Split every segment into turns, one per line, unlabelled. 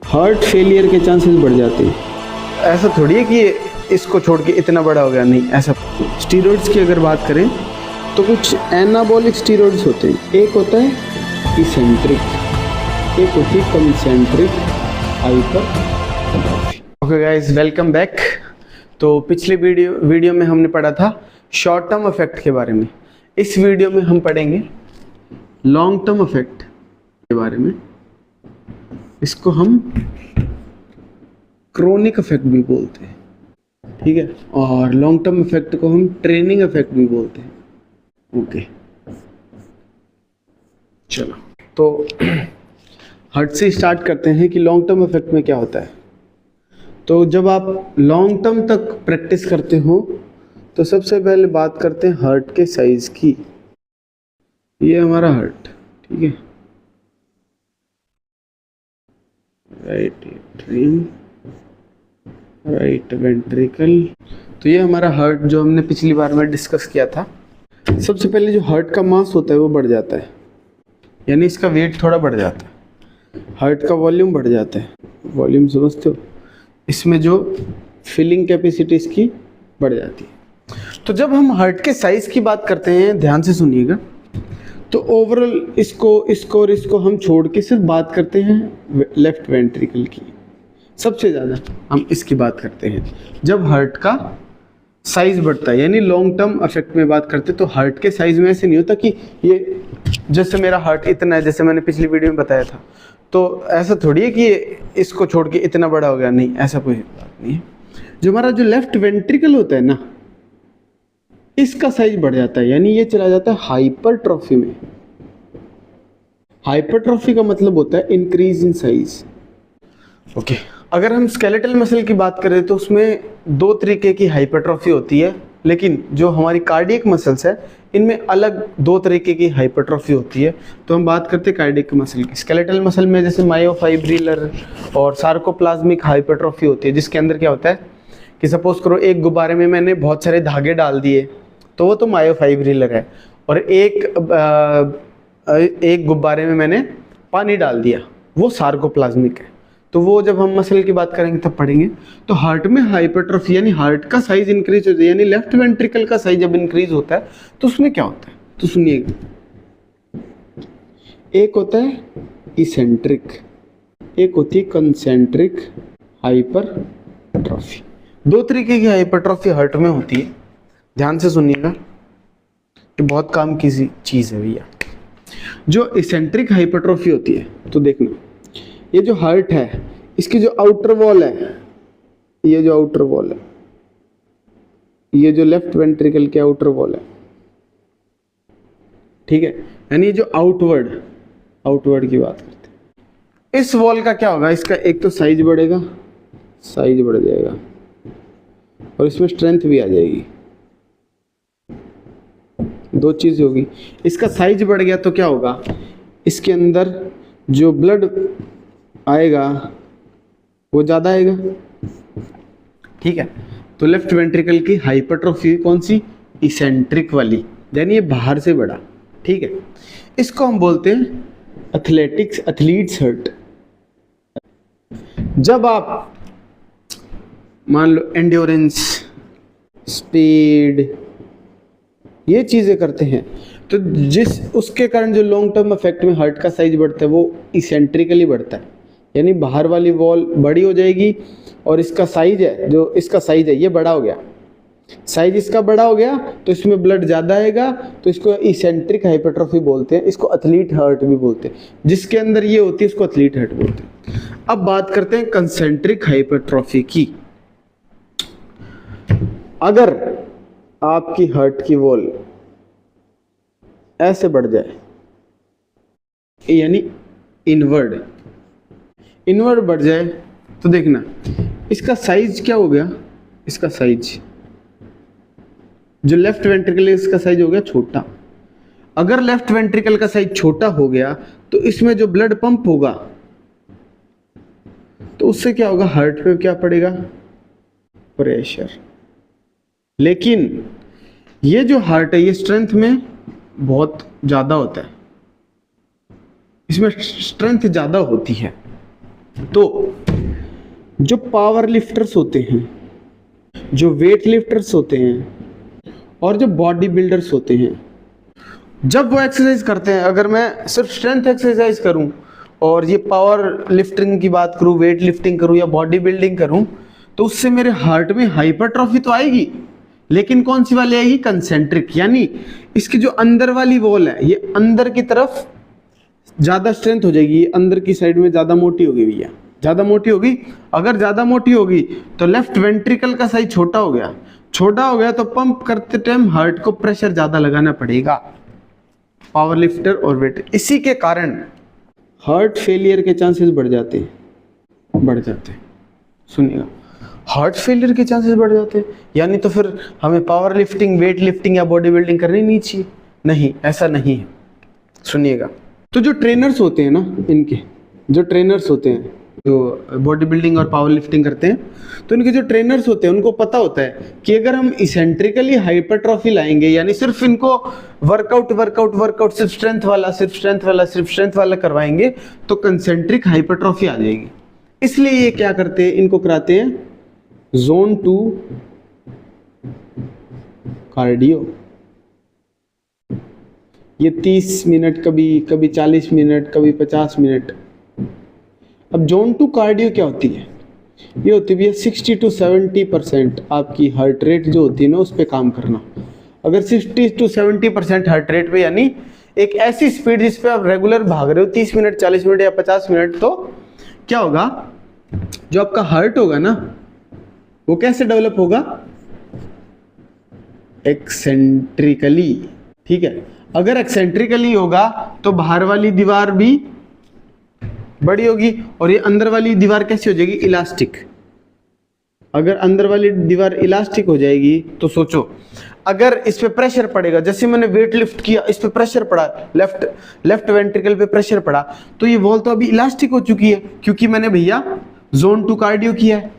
Heart failure के chances बढ़ जाते हैं। ऐसा थोड़ी है कि ये इसको छोड़ के इतना बड़ा हो गया, नहीं ऐसा। स्टीरॉइड्स की अगर बात करें तो कुछ एनाबॉलिक स्टीरॉइड्स होते हैं। एक होता है इसेंट्रिक, एक होती है concentric hypertrophy. Okay guys, welcome back. तो पिछले वीडियो में हमने पढ़ा था शॉर्ट टर्म इफेक्ट के बारे में। इस वीडियो में हम पढ़ेंगे लॉन्ग टर्म इफेक्ट के बारे में। इसको हम क्रोनिक इफेक्ट भी बोलते हैं, ठीक है। और लॉन्ग टर्म इफेक्ट को हम ट्रेनिंग इफेक्ट भी बोलते हैं। ओके चलो, तो हट से स्टार्ट करते हैं कि लॉन्ग टर्म इफेक्ट में क्या होता है। तो जब आप लॉन्ग टर्म तक प्रैक्टिस करते हो तो सबसे पहले बात करते हैं हार्ट के साइज की। ये हमारा हार्ट, ठीक है, राइट एट्रियम, राइट वेंट्रिकल। तो ये हमारा हार्ट जो हमने पिछली बार में डिस्कस किया था। सबसे पहले जो हार्ट का मास होता है वो बढ़ जाता है, यानी इसका वेट थोड़ा बढ़ जाता है। हार्ट का वॉल्यूम बढ़ जाता है, वॉल्यूम समझते हो, इसमें जो फिलिंग कैपेसिटी इसकी बढ़ जाती है। तो जब हम हार्ट के साइज की बात करते हैं, ध्यान से सुनिएगा, तो ओवरऑल इसको और इसको हम छोड़ के सिर्फ बात करते हैं लेफ्ट वेंट्रिकल की। सबसे ज़्यादा हम इसकी बात करते हैं जब हार्ट का साइज बढ़ता है, यानी लॉन्ग टर्म इफेक्ट में बात करते हैं। तो हार्ट के साइज में ऐसे नहीं होता कि ये जैसे मेरा हार्ट इतना है, जैसे मैंने पिछली वीडियो में बताया था, तो ऐसा थोड़ी है कि ये इसको छोड़ के इतना बड़ा हो गया, नहीं ऐसा कोई बात नहीं है। जो हमारा जो लेफ्ट वेंट्रिकल होता है ना, इसका साइज बढ़ जाता है, यानी ये चला जाता है हाइपरट्रॉफी में। हाइपरट्रॉफी का मतलब होता है इंक्रीज इन साइज। ओके, अगर हम स्केलेटल मसल की बात करें तो उसमें दो तरीके की हाइपरट्रॉफी होती है, लेकिन जो हमारी कार्डियक मसल्स है इनमें अलग दो तरीके की हाइपरट्रॉफी होती है। तो हम बात करते हैं कार्डियक मसल की। स्केलेटल मसल में जैसे मायोफाइब्रिलर और सार्कोप्लाज्मिक हाइपरट्रॉफी होती है, जिसके अंदर क्या होता है कि सपोज करो एक गुब्बारे में मैंने बहुत सारे धागे डाल दिए, तो वो तो मायोफाइब्रिलर है। और एक गुब्बारे में मैंने पानी डाल दिया, वो सार्कोप्लाज्मिक है। तो वो जब हम मसल की बात करेंगे तब पढ़ेंगे। तो हार्ट में हाइपरट्रॉफी यानी हार्ट का साइज इंक्रीज होता है, यानी लेफ्ट वेंट्रिकल का साइज जब इंक्रीज होता है तो उसमें क्या होता है, तो सुनिएगा। एक होता है इसेंट्रिक, एक होती है कंसेंट्रिक हाइपरट्रॉफी। दो तरीके की हाइपरट्रॉफी हार्ट में होती है, ध्यान से सुनिएगा, कि बहुत काम की चीज है भैया। जो इसेंट्रिक हाइपरट्रॉफी होती है, तो देखना, ये जो हार्ट है इसकी जो आउटर वॉल है, ये जो आउटर वॉल है, ये जो लेफ्ट वेंट्रिकल के आउटर वॉल है, ठीक है, यानी जो आउटवर्ड की बात करते हैं। इस वॉल का क्या होगा, इसका एक तो साइज बढ़ेगा, साइज बढ़ जाएगा, और इसमें स्ट्रेंथ भी आ जाएगी। दो चीज होगी, इसका साइज बढ़ गया तो क्या होगा, इसके अंदर जो ब्लड आएगा वो ज्यादा आएगा, ठीक है। तो लेफ्ट वेंट्रिकल की हाइपरट्रॉफी कौन सी, इसेंट्रिक वाली, यानी ये बाहर से बढ़ा, ठीक है। इसको हम बोलते हैं एथलीट्स हार्ट। जब आप मान लो एंड्योरेंस, स्पीड, ये चीजें करते हैं, तो उसके कारण जो लॉन्ग टर्म इफेक्ट में हार्ट का साइज बढ़ता है वो इसेंट्रिकली बढ़ता है, यानी बाहर वाली वॉल बड़ी हो जाएगी और इसका साइज है, जो इसका साइज है ये बड़ा हो गया, साइज इसका बड़ा हो गया तो इसमें ब्लड ज्यादा आएगा, तो इसको इसेंट्रिक हाइपरट्रॉफी बोलते हैं। इसको एथलीट हार्ट भी बोलते हैं, जिसके अंदर ये होती है उसको एथलीट हार्ट बोलते हैं। अब बात करते हैं कंसेंट्रिक हाइपरट्रॉफी की। अगर आपकी हार्ट की वॉल ऐसे बढ़ जाए, यानी इनवर्ड बढ़ जाए, तो देखना इसका साइज क्या हो गया, इसका साइज जो लेफ्ट वेंट्रिकल है इसका साइज हो गया छोटा। अगर लेफ्ट वेंट्रिकल का साइज छोटा हो गया तो इसमें जो ब्लड पंप होगा तो उससे क्या होगा, हार्ट पे क्या पड़ेगा, प्रेशर। लेकिन ये जो हार्ट है ये स्ट्रेंथ में बहुत ज्यादा होता है, इसमें स्ट्रेंथ ज्यादा होती है, तो जो पावर लिफ्टर्स होते हैं, जो वेट लिफ्टर्स होते हैं और जो बॉडी बिल्डर्स होते हैं, जब वो एक्सरसाइज करते हैं, अगर मैं सिर्फ स्ट्रेंथ एक्सरसाइज करूं और ये पावर लिफ्टिंग की बात करूं, वेट लिफ्टिंग करूं या बॉडी बिल्डिंग करूं, तो उससे मेरे हार्ट में हाइपरट्रॉफी तो आएगी, लेकिन कौन सी वाली आएगी? कंसेंट्रिक, यानी इसकी जो अंदर वाली वॉल है ये अंदर की तरफ ज्यादा स्ट्रेंथ हो जाएगी, ये अंदर की साइड में ज्यादा मोटी होगी भैया, ज्यादा मोटी होगी। अगर ज्यादा मोटी होगी तो लेफ्ट वेंट्रिकल का साइज छोटा हो गया, छोटा हो गया तो पंप करते टाइम हार्ट को प्रेशर ज्यादा लगाना पड़ेगा, पावर लिफ्टर और वेट। इसी के कारण हार्ट फेलियर के चांसेस बढ़ जाते हैं। सुनिएगा, हार्ट फेलियर के चांसेस बढ़ जाते हैं, यानी तो फिर हमें पावर लिफ्टिंग, वेट लिफ्टिंग या बॉडी बिल्डिंग करनी नहीं चाहिए। नहीं, ऐसा नहीं है। सुनिएगा, तो जो ट्रेनर्स होते हैं ना, इनके जो ट्रेनर्स होते हैं जो बॉडी बिल्डिंग और पावर लिफ्टिंग करते हैं, तो इनके जो ट्रेनर्स होते हैं उनको पता होता है कि अगर हम इसेंट्रिकली हाइपरट्रॉफी लाएंगे, यानी सिर्फ इनको वर्कआउट सिर्फ स्ट्रेंथ वाला करवाएंगे, तो कंसेंट्रिक हाइपरट्रॉफी आ जाएगी। इसलिए ये क्या करते हैं, इनको कराते हैं जोन 2 कार्डियो। ये 30 मिनट, कभी 40 मिनट, कभी 50 मिनट। अब जोन 2 कार्डियो क्या होती है? ये होती है 60 to 70% आपकी हार्ट रेट जो होती है ना, उस पर काम करना। अगर 60 to 70% हार्ट रेट पे, यानी एक ऐसी स्पीड जिस पे आप रेगुलर भाग रहे हो 30 मिनट, 40 मिनट या 50 मिनट, तो क्या होगा, जो आपका हार्ट होगा ना, वो कैसे डेवलप होगा? एक्सेंट्रिकली। ठीक है, अगर एक्सेंट्रिकली होगा तो बाहर वाली दीवार भी बड़ी होगी और ये अंदर वाली दीवार कैसी हो जाएगी? इलास्टिक। अगर अंदर वाली दीवार इलास्टिक हो जाएगी तो सोचो, अगर इस पे प्रेशर पड़ेगा, जैसे मैंने वेट लिफ्ट किया, इस पे प्रेशर पड़ा, लेफ्ट वेंट्रिकल पे प्रेशर पड़ा, तो ये वॉल तो अभी इलास्टिक हो चुकी है, क्योंकि मैंने भैया जोन 2 कार्डियो किया है।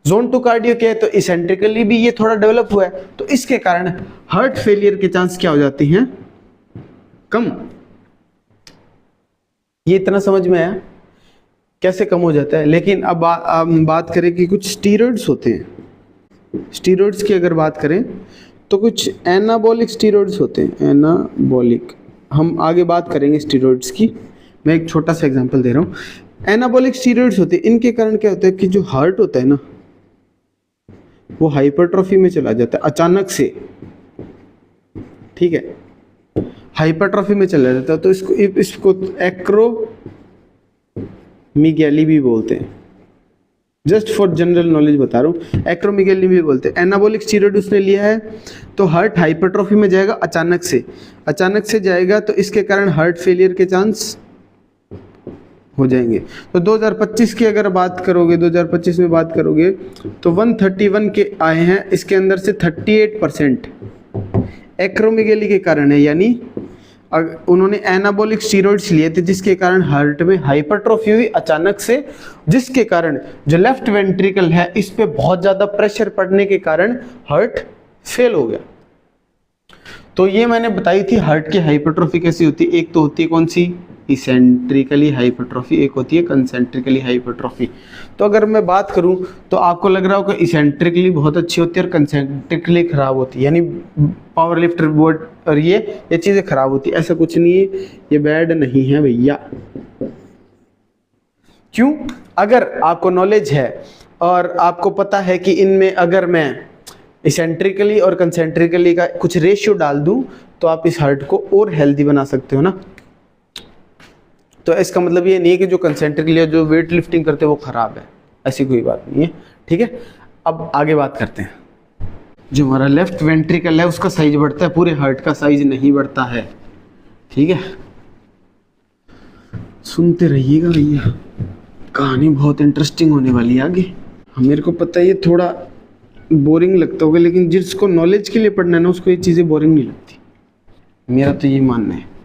जोन 2 कार्डियो किया है तो इसेंट्रिकली भी ये थोड़ा डेवलप हुआ है, तो इसके कारण हार्ट फेलियर के चांस क्या हो जाते हैं? कम। ये इतना समझ में आया कैसे कम हो जाता है। लेकिन अब बात करें कि कुछ स्टीरॉइड्स होते हैं। स्टीरॉइड्स की अगर बात करें तो कुछ एनाबॉलिक स्टीरॉइड्स होते हैं। एनाबॉलिक, हम आगे बात करेंगे स्टीरॉइड्स की, मैं एक छोटा सा एग्जांपल दे रहा हूँ। एनाबॉलिक स्टीरॉइड्स होते हैं, इनके कारण क्या होता है कि जो हार्ट होता है ना, वो हाइपरट्रॉफी में चला जाता है अचानक से। ठीक है, हाइपरट्रॉफी में चला जाता है, तो इसको एक्रोमिगैली भी बोलते हैं। जस्ट फॉर जनरल नॉलेज बता रहा हूँ, एक्रोमिगैली भी बोलते हैं। एनाबॉलिक स्टीरॉइड उसने लिया है तो हार्ट हाइपरट्रॉफी में जाएगा अचानक से जाएगा, तो इसके कारण हार्ट फेलियर के चांस हो जाएंगे। तो 2025 की अगर बात करोगे, 2025 में बात करोगे तो 131 के आए हैं, इसके अंदर से 38% एक्रोमिगैली के कारण है, यानी उन्होंने एनाबॉलिक स्टीरॉइड्स लिए थे जिसके कारण हार्ट में हाइपरट्रॉफी हुई अचानक से, जिसके कारण जो लेफ्ट वेंट्रिकल है इस पे बहुत ज्यादा प्रेशर पड़ने के कारण हार्ट फेल हो गया। तो ये मैंने बताई थी हार्ट की हाइपरट्रॉफी कैसी होती है। एक तो होती है कौन सी? इसेंट्रिकली हाइपरट्रॉफी, एक होती है कंसेंट्रिकली हाइपरट्रॉफी। तो अगर मैं बात करूं तो आपको लग रहा होगा इसेंट्रिकली बहुत अच्छी होती है और कंसेंट्रिकली खराब होती है, यानी पावर लिफ्टर बोर्ड और ये चीजें खराब होती है। ऐसा कुछ नहीं है, ये बैड नहीं है भैया। क्यों? अगर आपको नॉलेज है और आपको पता है कि इनमें अगर मैं इसेंट्रिकली और कंसेंट्रिकली का कुछ रेशियो डाल दूं तो आप इस हार्ट को और हेल्दी बना सकते हो ना। तो इसका मतलब ये नहीं है कि जो कंसेंट्रिकली या जो वेट लिफ्टिंग करते हैं वो खराब है, ऐसी कोई बात नहीं है। ठीक है, अब आगे बात करते हैं। जो हमारा लेफ्ट वेंट्रिकल है उसका साइज बढ़ता है, पूरे हार्ट का साइज नहीं बढ़ता है। ठीक है, सुनते रहिएगा भैया, कहानी बहुत इंटरेस्टिंग होने वाली है आगे। मेरे को पता है ये थोड़ा बोरिंग लगता होगा, लेकिन जिसको नॉलेज के लिए पढ़ना है ना उसको ये चीज़ें बोरिंग नहीं लगती, मेरा तो ये मानना है।